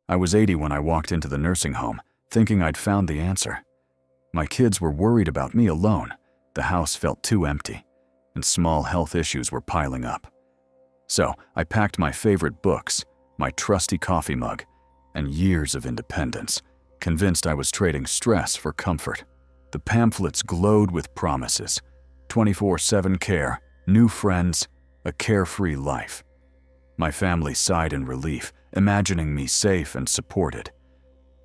I was 80 when I walked into the nursing home, thinking I'd found the answer. My kids were worried about me alone. The house felt too empty, and small health issues were piling up. So I packed my favorite books, my trusty coffee mug, and years of independence, convinced I was trading stress for comfort. The pamphlets glowed with promises: 24/7 care, new friends, a carefree life. My family sighed in relief, imagining me safe and supported.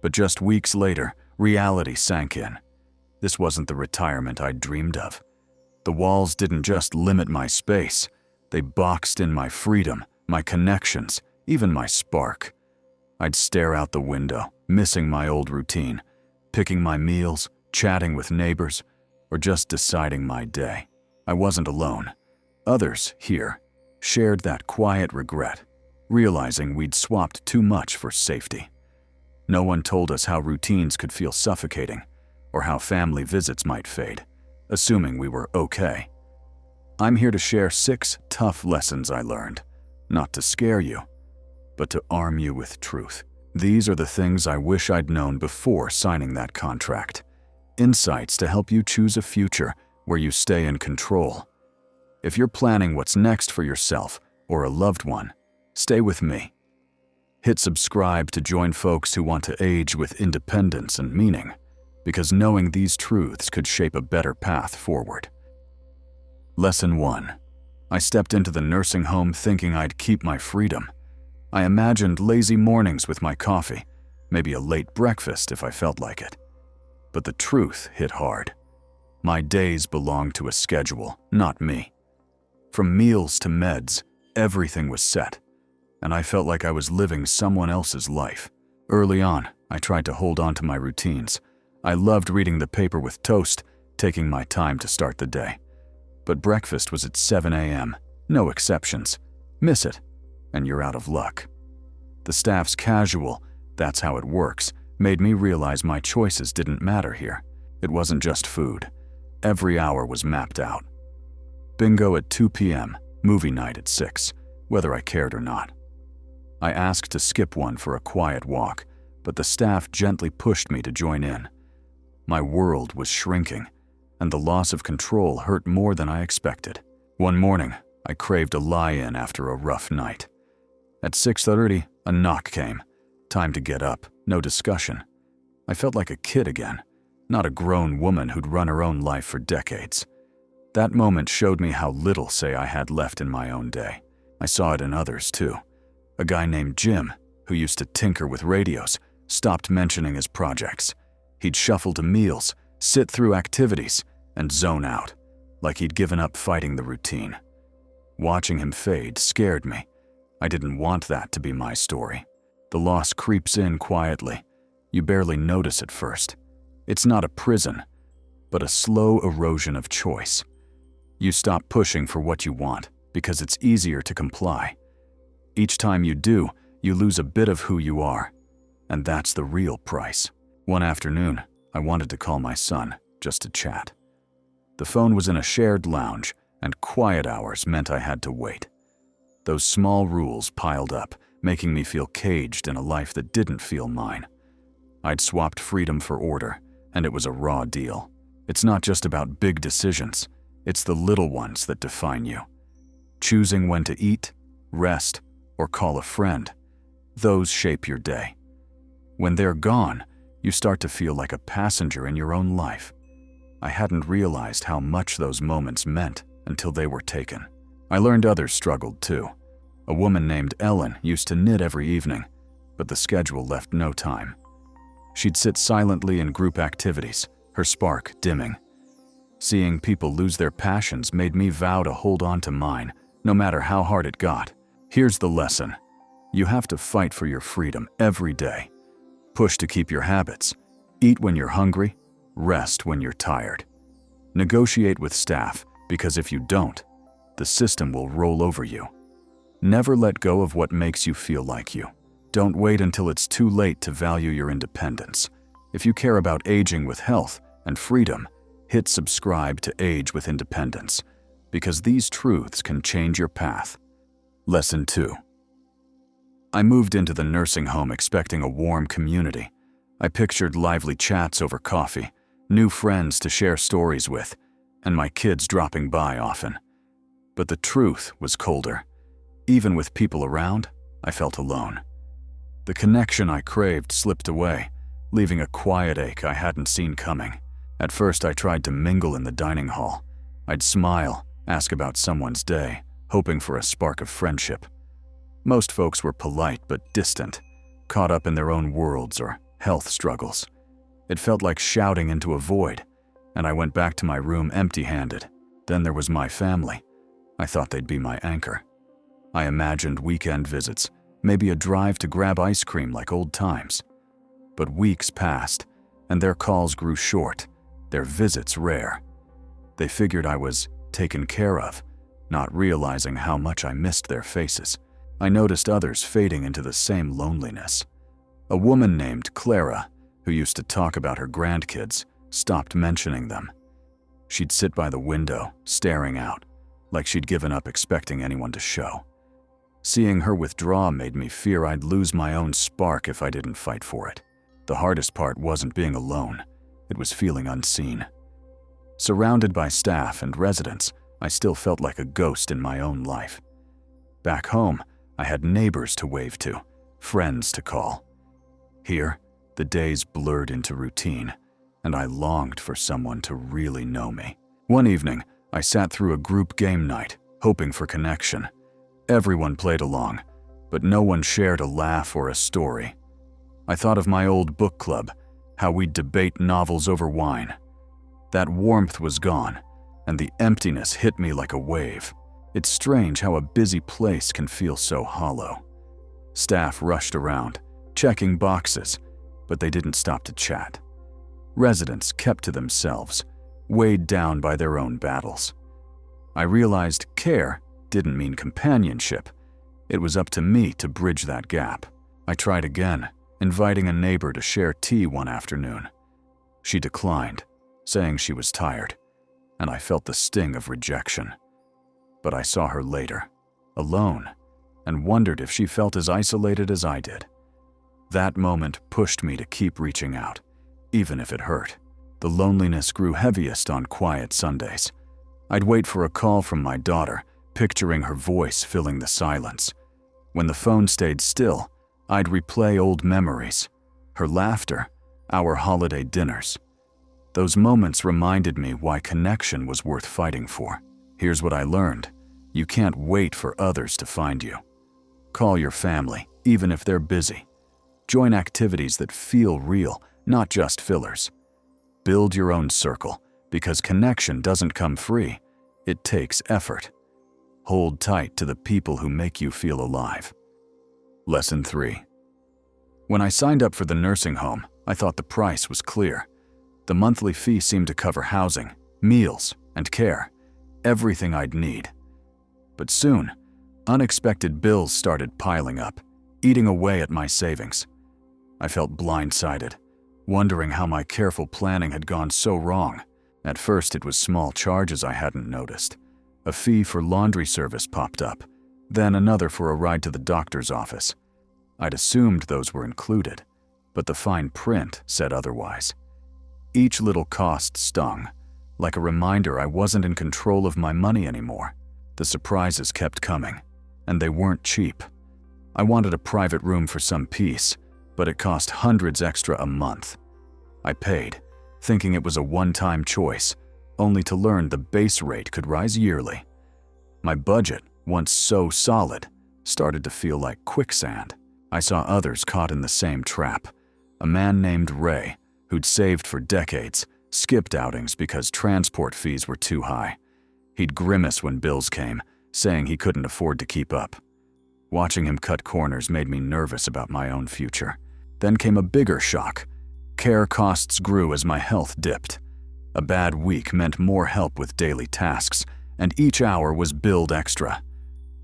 But just weeks later, reality sank in. This wasn't the retirement I'd dreamed of. The walls didn't just limit my space, they boxed in my freedom, my connections, even my spark. I'd stare out the window, missing my old routine, picking my meals, chatting with neighbors, or just deciding my day. I wasn't alone. Others here shared that quiet regret, realizing we'd swapped too much for safety. No one told us how routines could feel suffocating, or how family visits might fade, assuming we were okay. I'm here to share 6 tough lessons I learned, not to scare you, but to arm you with truth. These are the things I wish I'd known before signing that contract. Insights to help you choose a future where you stay in control. If you're planning what's next for yourself or a loved one, stay with me. Hit subscribe to join folks who want to age with independence and meaning, because knowing these truths could shape a better path forward. Lesson 1. I stepped into the nursing home thinking I'd keep my freedom. I imagined lazy mornings with my coffee, maybe a late breakfast if I felt like it. But the truth hit hard. My days belonged to a schedule, not me. From meals to meds, everything was set, and I felt like I was living someone else's life. Early on, I tried to hold on to my routines. I loved reading the paper with toast, taking my time to start the day. But breakfast was at 7 a.m., no exceptions. Miss it, and you're out of luck. The staff's casual, "that's how it works," made me realize my choices didn't matter here. It wasn't just food. Every hour was mapped out. Bingo at 2 p.m., movie night at 6, whether I cared or not. I asked to skip one for a quiet walk, but the staff gently pushed me to join in. My world was shrinking, and the loss of control hurt more than I expected. One morning, I craved a lie-in after a rough night. At 6:30, a knock came. Time to get up, no discussion. I felt like a kid again, not a grown woman who'd run her own life for decades. That moment showed me how little say I had left in my own day. I saw it in others, too. A guy named Jim, who used to tinker with radios, stopped mentioning his projects. He'd shuffle to meals, sit through activities, and zone out, like he'd given up fighting the routine. Watching him fade scared me. I didn't want that to be my story. The loss creeps in quietly. You barely notice at first. It's not a prison, but a slow erosion of choice. You stop pushing for what you want because it's easier to comply. Each time you do, you lose a bit of who you are, and that's the real price. One afternoon, I wanted to call my son, just to chat. The phone was in a shared lounge, and quiet hours meant I had to wait. Those small rules piled up, making me feel caged in a life that didn't feel mine. I'd swapped freedom for order, and it was a raw deal. It's not just about big decisions, it's the little ones that define you. Choosing when to eat, rest, or call a friend, those shape your day. When they're gone, you start to feel like a passenger in your own life. I hadn't realized how much those moments meant until they were taken. I learned others struggled too. A woman named Ellen used to knit every evening, but the schedule left no time. She'd sit silently in group activities, her spark dimming. Seeing people lose their passions made me vow to hold on to mine, no matter how hard it got. Here's the lesson. You have to fight for your freedom every day. Push to keep your habits. Eat when you're hungry. Rest when you're tired. Negotiate with staff, because if you don't, the system will roll over you. Never let go of what makes you feel like you. Don't wait until it's too late to value your independence. If you care about aging with health and freedom, hit subscribe to Age with Independence, because these truths can change your path. Lesson 2. I moved into the nursing home expecting a warm community. I pictured lively chats over coffee, new friends to share stories with, and my kids dropping by often. But the truth was colder. Even with people around, I felt alone. The connection I craved slipped away, leaving a quiet ache I hadn't seen coming. At first, I tried to mingle in the dining hall. I'd smile, ask about someone's day, hoping for a spark of friendship. Most folks were polite but distant, caught up in their own worlds or health struggles. It felt like shouting into a void, and I went back to my room empty-handed. Then there was my family. I thought they'd be my anchor. I imagined weekend visits, maybe a drive to grab ice cream like old times. But weeks passed, and their calls grew short, their visits rare. They figured I was taken care of, not realizing how much I missed their faces. I noticed others fading into the same loneliness. A woman named Clara, who used to talk about her grandkids, stopped mentioning them. She'd sit by the window, staring out, like she'd given up expecting anyone to show. Seeing her withdraw made me fear I'd lose my own spark if I didn't fight for it. The hardest part wasn't being alone, it was feeling unseen. Surrounded by staff and residents, I still felt like a ghost in my own life. Back home, I had neighbors to wave to, friends to call. Here, the days blurred into routine, and I longed for someone to really know me. One evening, I sat through a group game night, hoping for connection. Everyone played along, but no one shared a laugh or a story. I thought of my old book club, how we'd debate novels over wine. That warmth was gone, and the emptiness hit me like a wave. It's strange how a busy place can feel so hollow. Staff rushed around, checking boxes, but they didn't stop to chat. Residents kept to themselves, weighed down by their own battles. I realized care didn't mean companionship. It was up to me to bridge that gap. I tried again, inviting a neighbor to share tea one afternoon. She declined, saying she was tired, and I felt the sting of rejection. But I saw her later, alone, and wondered if she felt as isolated as I did. That moment pushed me to keep reaching out, even if it hurt. The loneliness grew heaviest on quiet Sundays. I'd wait for a call from my daughter, picturing her voice filling the silence. When the phone stayed still, I'd replay old memories, her laughter, our holiday dinners. Those moments reminded me why connection was worth fighting for. Here's what I learned. You can't wait for others to find you. Call your family, even if they're busy. Join activities that feel real, not just fillers. Build your own circle, because connection doesn't come free. It takes effort. Hold tight to the people who make you feel alive. Lesson 3. When I signed up for the nursing home, I thought the price was clear. The monthly fee seemed to cover housing, meals, and care, everything I'd need. But soon, unexpected bills started piling up, eating away at my savings. I felt blindsided, wondering how my careful planning had gone so wrong. At first, it was small charges I hadn't noticed. A fee for laundry service popped up, then another for a ride to the doctor's office. I'd assumed those were included, but the fine print said otherwise. Each little cost stung, like a reminder I wasn't in control of my money anymore. The surprises kept coming, and they weren't cheap. I wanted a private room for some peace, but it cost hundreds extra a month. I paid, thinking it was a one-time choice, only to learn the base rate could rise yearly. My budget, once so solid, started to feel like quicksand. I saw others caught in the same trap. A man named Ray, who'd saved for decades, skipped outings because transport fees were too high. He'd grimace when bills came, saying he couldn't afford to keep up. Watching him cut corners made me nervous about my own future. Then came a bigger shock. Care costs grew as my health dipped. A bad week meant more help with daily tasks, and each hour was billed extra.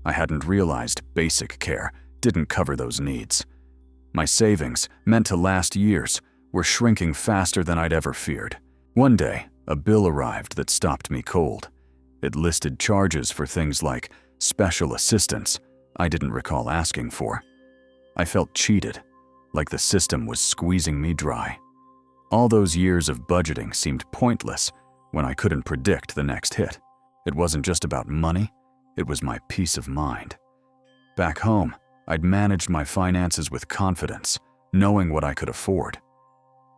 I hadn't realized basic care didn't cover those needs. My savings, meant to last years, were shrinking faster than I'd ever feared. One day, a bill arrived that stopped me cold. It listed charges for things like special assistance I didn't recall asking for. I felt cheated, like the system was squeezing me dry. All those years of budgeting seemed pointless when I couldn't predict the next hit. It wasn't just about money, it was my peace of mind. Back home, I'd managed my finances with confidence, knowing what I could afford.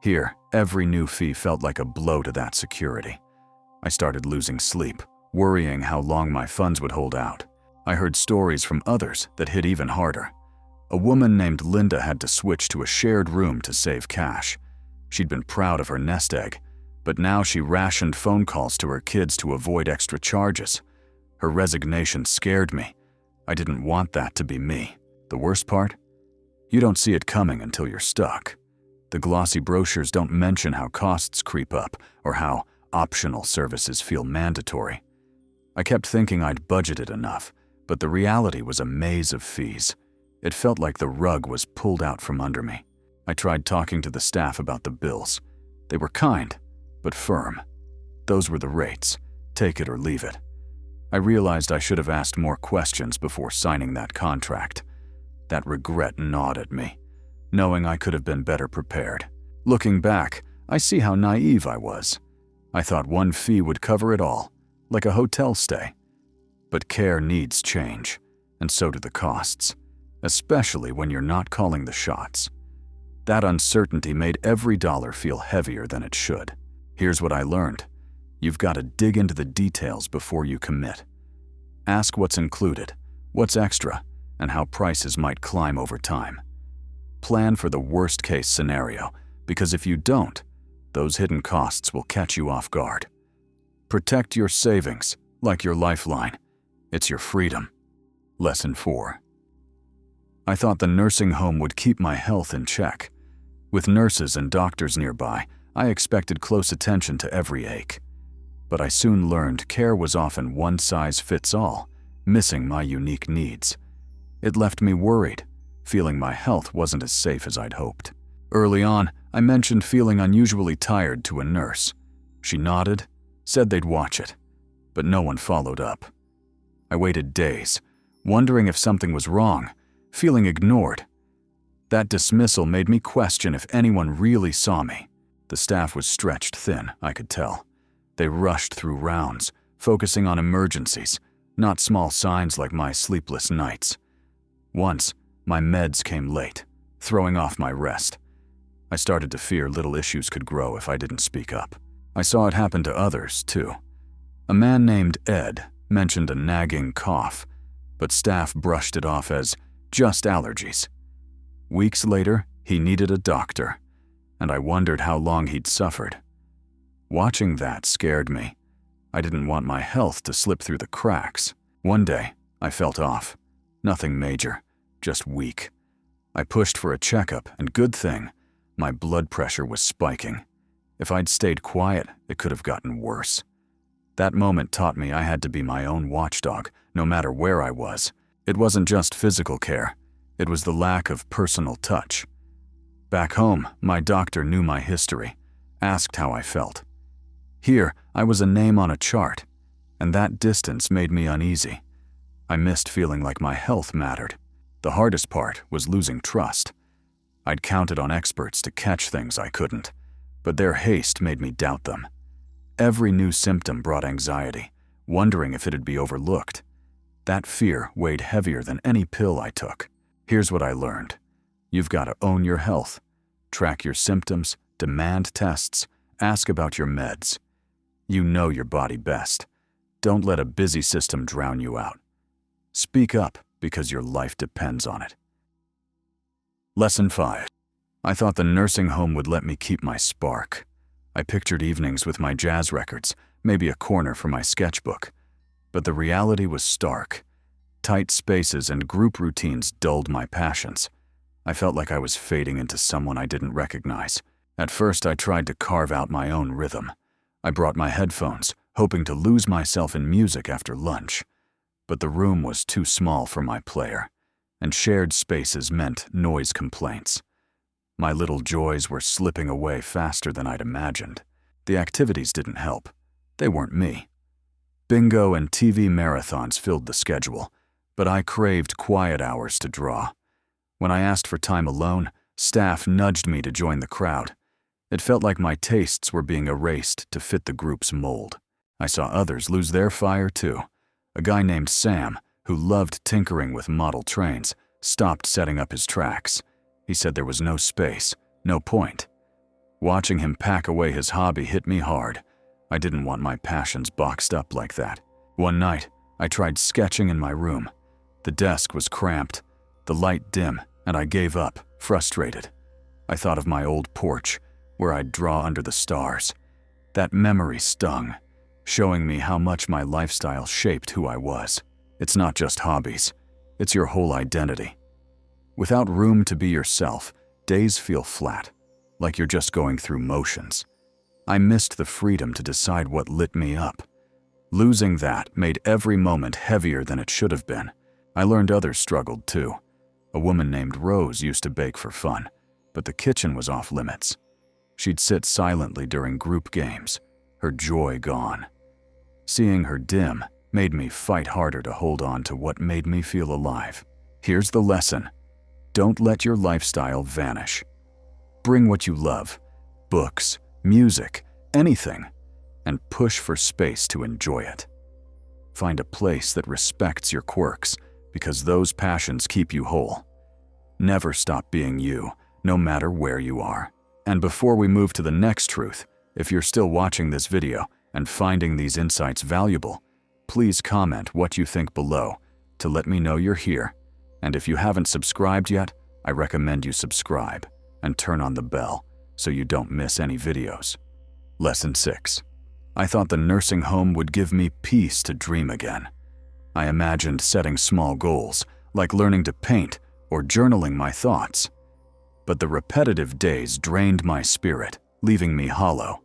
Here, every new fee felt like a blow to that security. I started losing sleep, worrying how long my funds would hold out. I heard stories from others that hit even harder. A woman named Linda had to switch to a shared room to save cash. She'd been proud of her nest egg, but now she rationed phone calls to her kids to avoid extra charges. Her resignation scared me. I didn't want that to be me. The worst part? You don't see it coming until you're stuck. The glossy brochures don't mention how costs creep up or how optional services feel mandatory. I kept thinking I'd budgeted enough, but the reality was a maze of fees. It felt like the rug was pulled out from under me. I tried talking to the staff about the bills. They were kind, but firm. Those were the rates. Take it or leave it. I realized I should have asked more questions before signing that contract. That regret gnawed at me, knowing I could have been better prepared. Looking back, I see how naive I was. I thought one fee would cover it all, like a hotel stay. But care needs change, and so do the costs, especially when you're not calling the shots. That uncertainty made every dollar feel heavier than it should. Here's what I learned. You've got to dig into the details before you commit. Ask what's included, what's extra, and how prices might climb over time. Plan for the worst-case scenario, because if you don't, those hidden costs will catch you off guard. Protect your savings, like your lifeline. It's your freedom. Lesson 4. I thought the nursing home would keep my health in check. With nurses and doctors nearby, I expected close attention to every ache. But I soon learned care was often one-size-fits-all, missing my unique needs. It left me worried, feeling my health wasn't as safe as I'd hoped. Early on, I mentioned feeling unusually tired to a nurse. She nodded, said they'd watch it, but no one followed up. I waited days, wondering if something was wrong, feeling ignored. That dismissal made me question if anyone really saw me. The staff was stretched thin, I could tell. They rushed through rounds, focusing on emergencies, not small signs like my sleepless nights. Once, my meds came late, throwing off my rest. I started to fear little issues could grow if I didn't speak up. I saw it happen to others, too. A man named Ed mentioned a nagging cough, but staff brushed it off as just allergies. Weeks later, he needed a doctor, and I wondered how long he'd suffered. Watching that scared me. I didn't want my health to slip through the cracks. One day, I felt off. Nothing major, just weak. I pushed for a checkup, and good thing, my blood pressure was spiking. If I'd stayed quiet, it could have gotten worse. That moment taught me I had to be my own watchdog, no matter where I was. It wasn't just physical care. It was the lack of personal touch. Back home, my doctor knew my history, asked how I felt. Here, I was a name on a chart, and that distance made me uneasy. I missed feeling like my health mattered. The hardest part was losing trust. I'd counted on experts to catch things I couldn't, but their haste made me doubt them. Every new symptom brought anxiety, wondering if it'd be overlooked. That fear weighed heavier than any pill I took. Here's what I learned. You've got to own your health. Track your symptoms, demand tests, ask about your meds. You know your body best. Don't let a busy system drown you out. Speak up because your life depends on it. Lesson 5. I thought the nursing home would let me keep my spark. I pictured evenings with my jazz records, maybe a corner for my sketchbook. But the reality was stark. Tight spaces and group routines dulled my passions. I felt like I was fading into someone I didn't recognize. At first, I tried to carve out my own rhythm. I brought my headphones, hoping to lose myself in music after lunch. But the room was too small for my player, and shared spaces meant noise complaints. My little joys were slipping away faster than I'd imagined. The activities didn't help. They weren't me. Bingo and TV marathons filled the schedule, but I craved quiet hours to draw. When I asked for time alone, staff nudged me to join the crowd. It felt like my tastes were being erased to fit the group's mold. I saw others lose their fire too. A guy named Sam, who loved tinkering with model trains, stopped setting up his tracks. He said there was no space, no point. Watching him pack away his hobby hit me hard. I didn't want my passions boxed up like that. One night, I tried sketching in my room. The desk was cramped, the light dim, and I gave up, frustrated. I thought of my old porch, where I'd draw under the stars. That memory stung, showing me how much my lifestyle shaped who I was. It's not just hobbies, it's your whole identity. Without room to be yourself, days feel flat, like you're just going through motions. I missed the freedom to decide what lit me up. Losing that made every moment heavier than it should have been. I learned others struggled too. A woman named Rose used to bake for fun, but the kitchen was off limits. She'd sit silently during group games, her joy gone. Seeing her dim made me fight harder to hold on to what made me feel alive. Here's the lesson. Don't let your lifestyle vanish. Bring what you love, books, music, anything, and push for space to enjoy it. Find a place that respects your quirks, because those passions keep you whole. Never stop being you, no matter where you are. And before we move to the next truth, if you're still watching this video and finding these insights valuable, please comment what you think below to let me know you're here. And if you haven't subscribed yet, I recommend you subscribe and turn on the bell so you don't miss any videos. Lesson 6. I thought the nursing home would give me peace to dream again. I imagined setting small goals, like learning to paint or journaling my thoughts. But the repetitive days drained my spirit, leaving me hollow.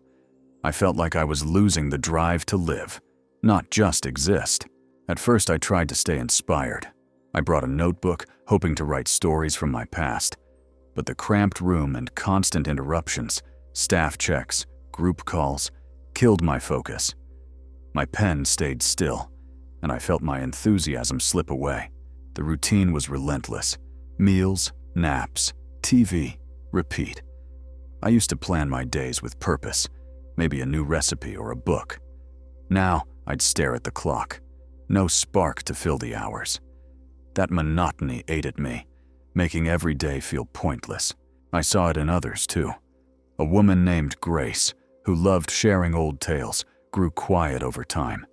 I felt like I was losing the drive to live, not just exist. At first, I tried to stay inspired. I brought a notebook, hoping to write stories from my past. But the cramped room and constant interruptions, staff checks, group calls, killed my focus. My pen stayed still, and I felt my enthusiasm slip away. The routine was relentless. Meals, naps, TV, repeat. I used to plan my days with purpose, maybe a new recipe or a book. Now, I'd stare at the clock. No spark to fill the hours. That monotony ate at me, making every day feel pointless. I saw it in others, too. A woman named Grace, who loved sharing old tales, grew quiet over time.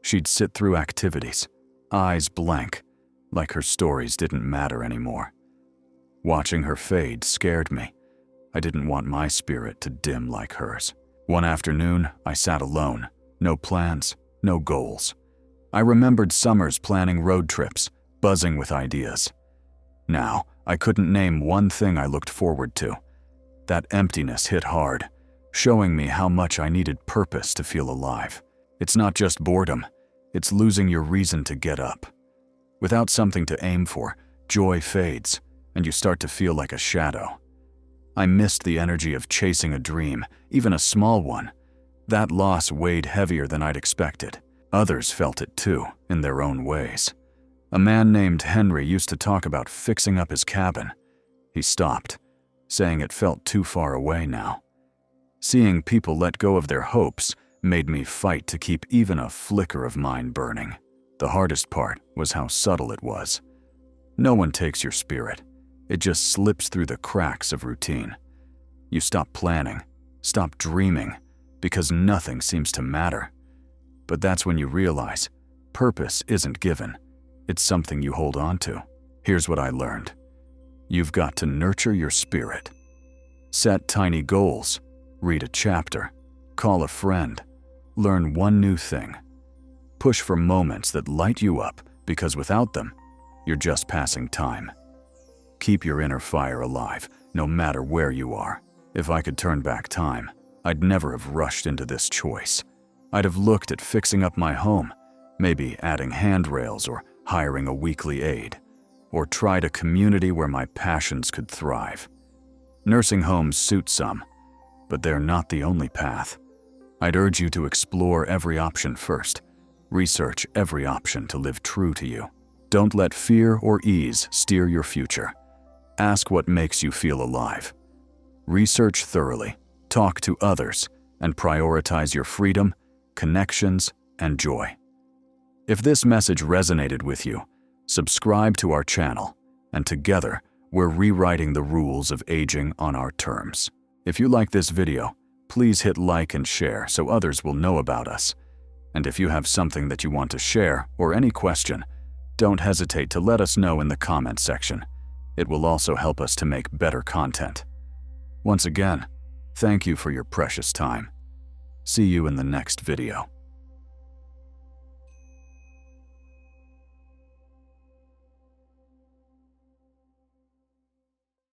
She'd sit through activities, eyes blank, like her stories didn't matter anymore. Watching her fade scared me. I didn't want my spirit to dim like hers. One afternoon, I sat alone, no plans, no goals. I remembered summers planning road trips, buzzing with ideas. Now, I couldn't name one thing I looked forward to. That emptiness hit hard, showing me how much I needed purpose to feel alive. It's not just boredom, it's losing your reason to get up. Without something to aim for, joy fades, and you start to feel like a shadow. I missed the energy of chasing a dream, even a small one. That loss weighed heavier than I'd expected. Others felt it too, in their own ways. A man named Henry used to talk about fixing up his cabin. He stopped, saying it felt too far away now. Seeing people let go of their hopes made me fight to keep even a flicker of mine burning. The hardest part was how subtle it was. No one takes your spirit. It just slips through the cracks of routine. You stop planning, stop dreaming, because nothing seems to matter. But that's when you realize purpose isn't given. It's something you hold on to. Here's what I learned. You've got to nurture your spirit. Set tiny goals, read a chapter, call a friend, learn one new thing. Push for moments that light you up, because without them, you're just passing time. Keep your inner fire alive, no matter where you are. If I could turn back time, I'd never have rushed into this choice. I'd have looked at fixing up my home, maybe adding handrails or hiring a weekly aide, or tried a community where my passions could thrive. Nursing homes suit some, but they're not the only path. I'd urge you to explore every option first. Research every option to live true to you. Don't let fear or ease steer your future. Ask what makes you feel alive. Research thoroughly, talk to others, and prioritize your freedom, connections, and joy. If this message resonated with you, subscribe to our channel, and together, we're rewriting the rules of aging on our terms. If you like this video, please hit like and share so others will know about us. And if you have something that you want to share or any question, don't hesitate to let us know in the comments section. It will also help us to make better content. Once again, thank you for your precious time. See you in the next video.